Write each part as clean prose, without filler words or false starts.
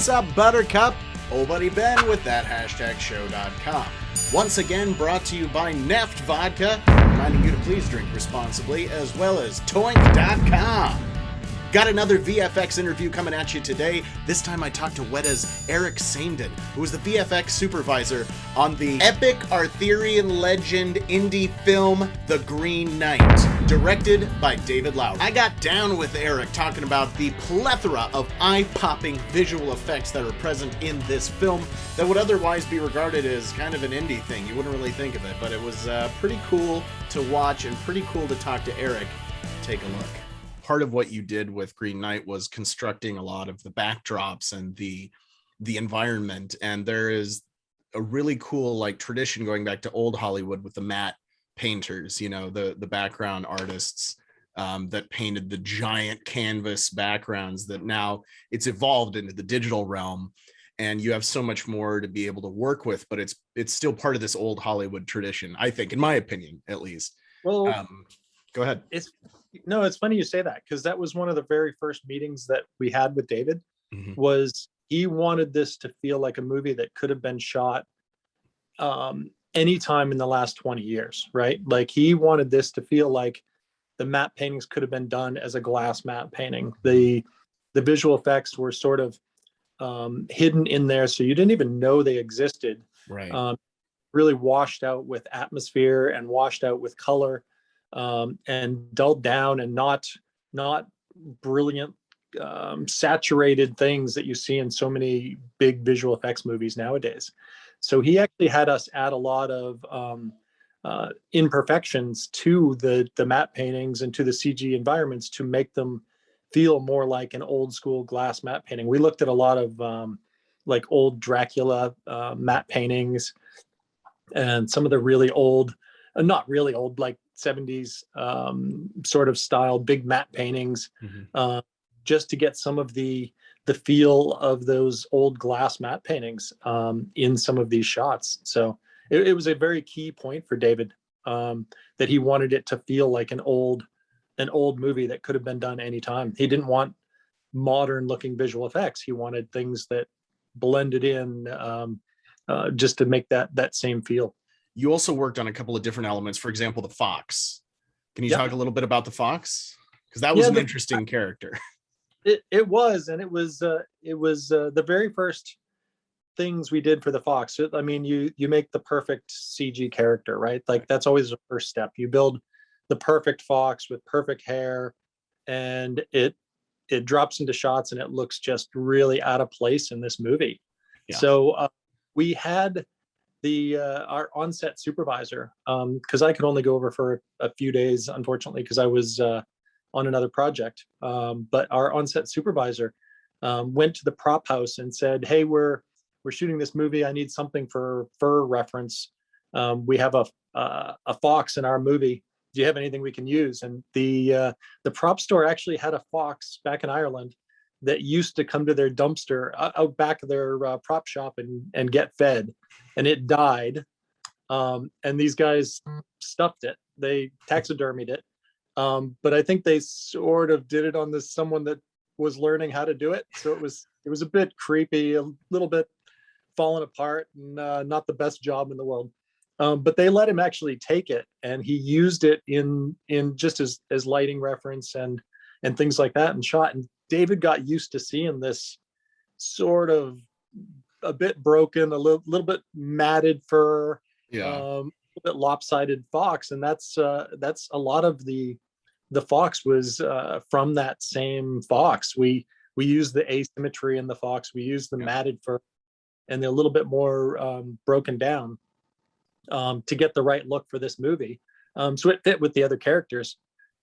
What's up, Buttercup? Old buddy Ben with thathashtag.show.com. Once again brought to you by Neft Vodka, reminding you to please drink responsibly, as well as Toink.com. Got another VFX interview coming at you today. This time I talked to Weta's Eric Saindon, who was the VFX supervisor on the epic Arthurian legend indie film, The Green Knight, directed by David Lowery. I got down with Eric talking about the plethora of eye-popping visual effects that are present in this film that would otherwise be regarded as kind of an indie thing. You wouldn't really think of it, but it was pretty cool to watch and pretty cool to talk to Eric. Take a look. Part of what you did with Green Knight was constructing a lot of the backdrops and the environment, and there is a really cool like tradition going back to old Hollywood with the matte painters, you know, the background artists that painted the giant canvas backgrounds that now it's evolved into the digital realm, and you have so much more to be able to work with, but it's still part of this old Hollywood tradition, I think, in my opinion, at least. Well, go ahead. It's funny you say that, because that was one of the very first meetings that we had with David. Was he wanted this to feel like a movie that could have been shot anytime in the last 20 years, right? Like he wanted this to feel like the matte paintings could have been done as a glass matte painting. The visual effects were sort of hidden in there, so you didn't even know they existed. Right. Really washed out with atmosphere and washed out with color. And dulled down, and not brilliant saturated things that you see in so many big visual effects movies nowadays. So he actually had us add a lot of imperfections to the matte paintings and to the CG environments to make them feel more like an old school glass matte painting. We looked at a lot of like old Dracula matte paintings, and some of the really old, not really old, like 70s sort of style big matte paintings, just to get some of the feel of those old glass matte paintings in some of these shots. So it was a very key point for David, that he wanted it to feel like an old movie that could have been done anytime. He didn't want modern looking visual effects. He wanted things that blended in just to make that same feel. You also worked on a couple of different elements. For example, the fox. Can you talk a little bit about the fox? Because that was an interesting character. It was, and it was the very first things we did for the fox. I mean, you make the perfect CG character, right? Like that's always the first step. You build the perfect fox with perfect hair, and it drops into shots, and it looks just really out of place in this movie. Yeah. So we had our on-set supervisor, because I could only go over for a few days, unfortunately, because I was on another project. But our on-set supervisor went to the prop house and said, "Hey, we're shooting this movie. I need something for fur reference. We have a fox in our movie. Do you have anything we can use?" And the prop store actually had a fox back in Ireland that used to come to their dumpster out back of their prop shop and get fed, and it died. And these guys stuffed it. They taxidermied it. But I think they sort of did it on someone that was learning how to do it. So it was a bit creepy, a little bit fallen apart, and not the best job in the world. But they let him actually take it, and he used it in just as lighting reference and things like that, and shot. And David got used to seeing this sort of a bit broken, a little bit matted fur, a little bit lopsided fox, and that's a lot of the fox was from that same fox. We used the asymmetry in the fox. We used the matted fur and a little bit more broken down to get the right look for this movie. So it fit with the other characters.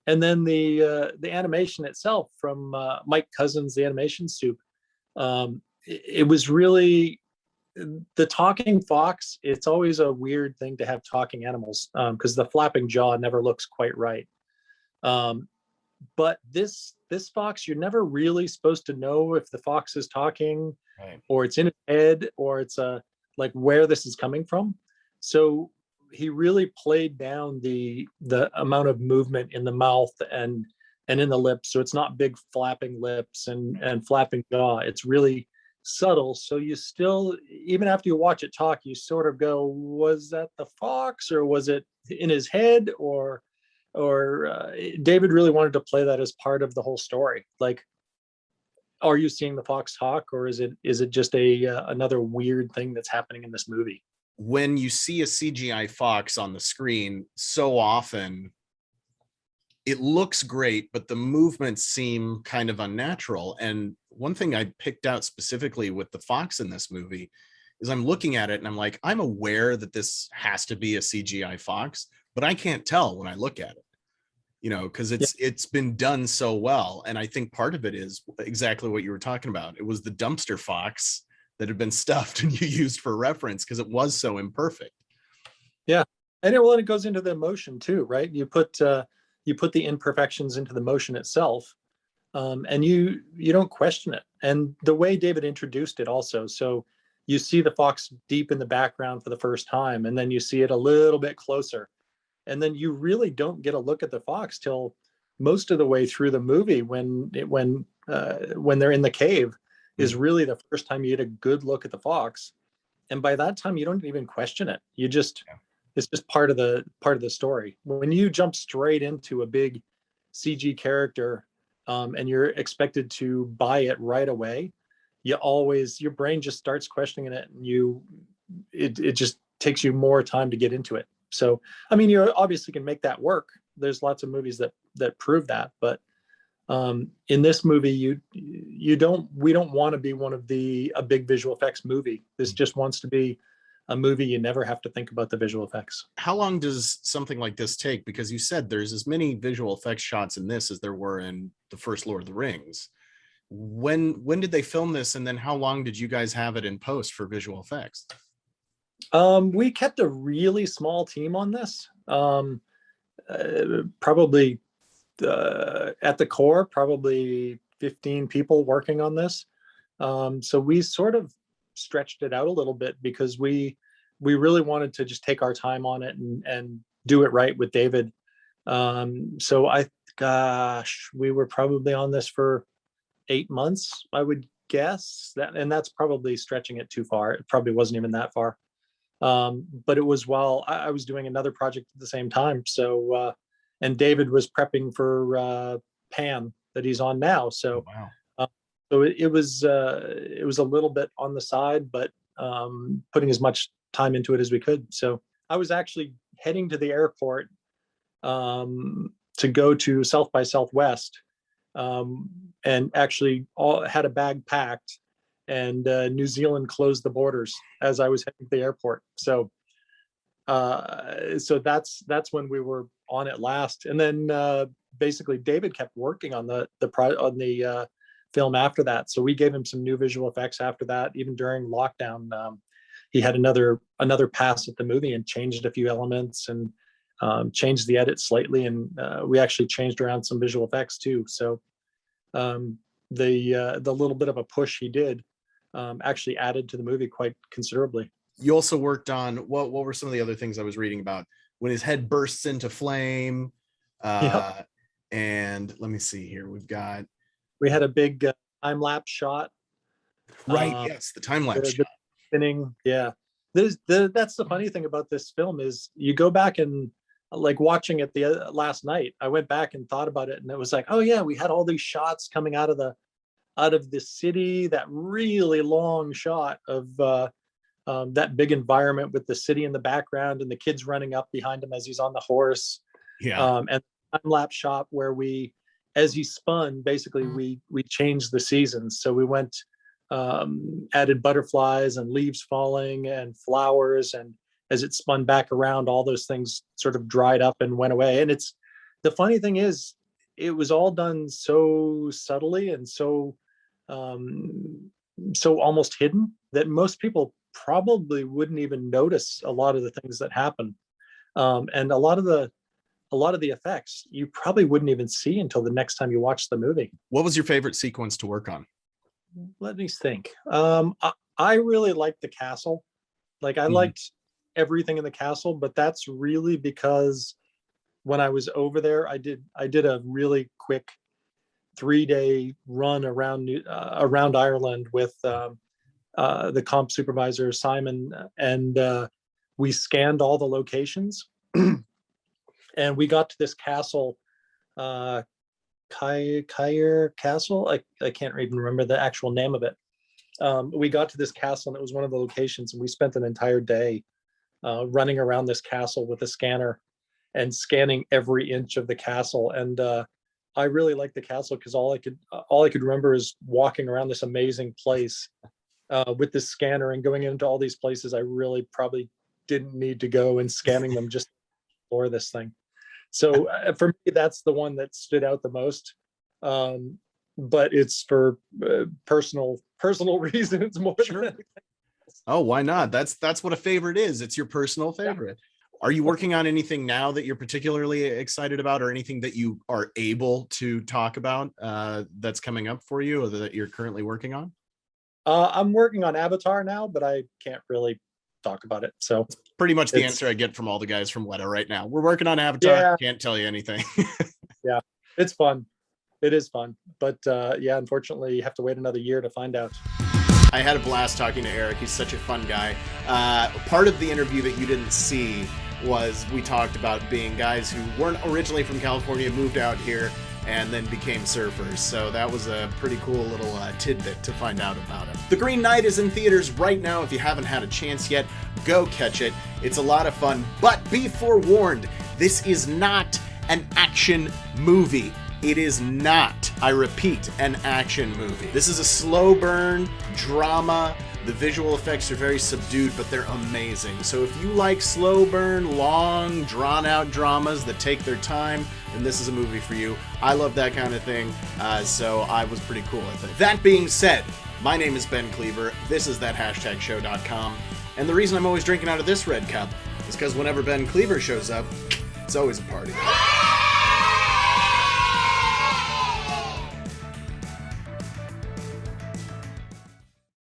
And then the animation itself from Mike Cousins, the animation soup, it was really the talking fox. It's always a weird thing to have talking animals because the flapping jaw never looks quite right. But this fox, you're never really supposed to know if the fox is talking, or it's in its head, or it's like where this is coming from. So he really played down the amount of movement in the mouth and in the lips. So it's not big flapping lips and flapping jaw. It's really subtle. So you still, even after you watch it talk, you sort of go, was that the fox, or was it in his head, or David really wanted to play that as part of the whole story. Like, are you seeing the fox talk, or is it just another weird thing that's happening in this movie? When you see a CGI fox on the screen, so often it looks great, but the movements seem kind of unnatural. And one thing I picked out specifically with the fox in this movie is I'm looking at it and I'm like, I'm aware that this has to be a CGI fox, but I can't tell when I look at it, because it's been done so well. And I think part of it is exactly what you were talking about. It was the dumpster fox that had been stuffed and you used for reference because it was so imperfect. Yeah. And it goes into the emotion too, right? You put the imperfections into the motion itself, and you don't question it. And the way David introduced it also, so you see the fox deep in the background for the first time, and then you see it a little bit closer, and then you really don't get a look at the fox till most of the way through the movie, when they're in the cave is really the first time you get a good look at the fox. And by that time you don't even question it. You just It's just part of the story. When you jump straight into a big CG character, and you're expected to buy it right away, your brain just starts questioning it, and it just takes you more time to get into it. So, I mean, you obviously can make that work. There's lots of movies that prove that, but in this movie, we don't want to be a big visual effects movie. This just wants to be a movie you never have to think about the visual effects. How long does something like this take? Because you said there's as many visual effects shots in this as there were in the first Lord of the Rings. When did they film this, and then how long did you guys have it in post for visual effects? We kept a really small team on this. Probably at the core, probably 15 people working on this. So we sort of stretched it out a little bit because we really wanted to just take our time on it and do it right with David. So we were probably on this for 8 months, I would guess, and that's probably stretching it too far. It probably wasn't even that far. But it was while I was doing another project at the same time. So, and David was prepping for Pan that he's on now. So, wow. So it was a little bit on the side, but putting as much time into it as we could. So I was actually heading to the airport to go to South by Southwest, and actually had a bag packed, and New Zealand closed the borders as I was heading to the airport. So that's when we were on it last. And then basically David kept working on the film after that. So we gave him some new visual effects after that. Even during lockdown, he had another pass at the movie and changed a few elements and changed the edit slightly. And we actually changed around some visual effects too. So the little bit of a push he did actually added to the movie quite considerably. You also worked on what were some of the other things I was reading about? When his head bursts into flame. Yep. And let me see here. We had a big time-lapse shot. Right. Yes. The time-lapse shot. Spinning. Yeah. That's the funny thing about this film is you go back and, like, watching it the last night, I went back and thought about it, and it was like, oh yeah, we had all these shots coming out of the city, that really long shot of that big environment with the city in the background and the kids running up behind him as he's on the horse. Yeah. And time-lapse shot where as he spun, basically we changed the seasons. So we went, added butterflies and leaves falling and flowers, and as it spun back around, all those things sort of dried up and went away. And the funny thing is, it was all done so subtly and so almost hidden that most people probably wouldn't even notice a lot of the things that happen. And a lot of the effects you probably wouldn't even see until the next time you watch the movie. What was your favorite sequence to work on? Let me think. I really liked the castle. Like, I liked everything in the castle, but that's really because when I was over there, I did a really quick 3-day run around Ireland with the comp supervisor, Simon, and we scanned all the locations. And we got to this castle, Kliewer Castle. I can't even remember the actual name of it. We got to this castle, and it was one of the locations, and we spent an entire day running around this castle with a scanner and scanning every inch of the castle. And I really liked the castle because all I could remember is walking around this amazing place with this scanner and going into all these places I really probably didn't need to go, and scanning them just to explore this thing. So for me, that's the one that stood out the most. But it's for personal reasons more than anything. Oh, why not? That's what a favorite is. It's your personal favorite. Yeah. Are you working on anything now that you're particularly excited about, or anything that you are able to talk about that's coming up for you, or that you're currently working on? I'm working on Avatar now, but I can't really talk about it. So it's pretty much the answer I get from all the guys from Weta right now. We're working on Avatar. Yeah. Can't tell you anything. Yeah, it's fun. It is fun. But yeah, unfortunately, you have to wait another year to find out. I had a blast talking to Eric. He's such a fun guy. Part of the interview that you didn't see was we talked about being guys who weren't originally from California, moved out here, and then became surfers. So that was a pretty cool little tidbit to find out about him. The Green Knight is in theaters right now. If you haven't had a chance yet, go catch it. It's a lot of fun, but be forewarned, this is not an action movie. It is not, I repeat, an action movie. This is a slow burn drama. The visual effects are very subdued, but they're amazing. So if you like slow burn, long, drawn-out dramas that take their time, then this is a movie for you. I love that kind of thing, so I was pretty cool, I think. That being said, my name is Ben Kliewer. This is that#show.com. And the reason I'm always drinking out of this red cup is because whenever Ben Kliewer shows up, it's always a party.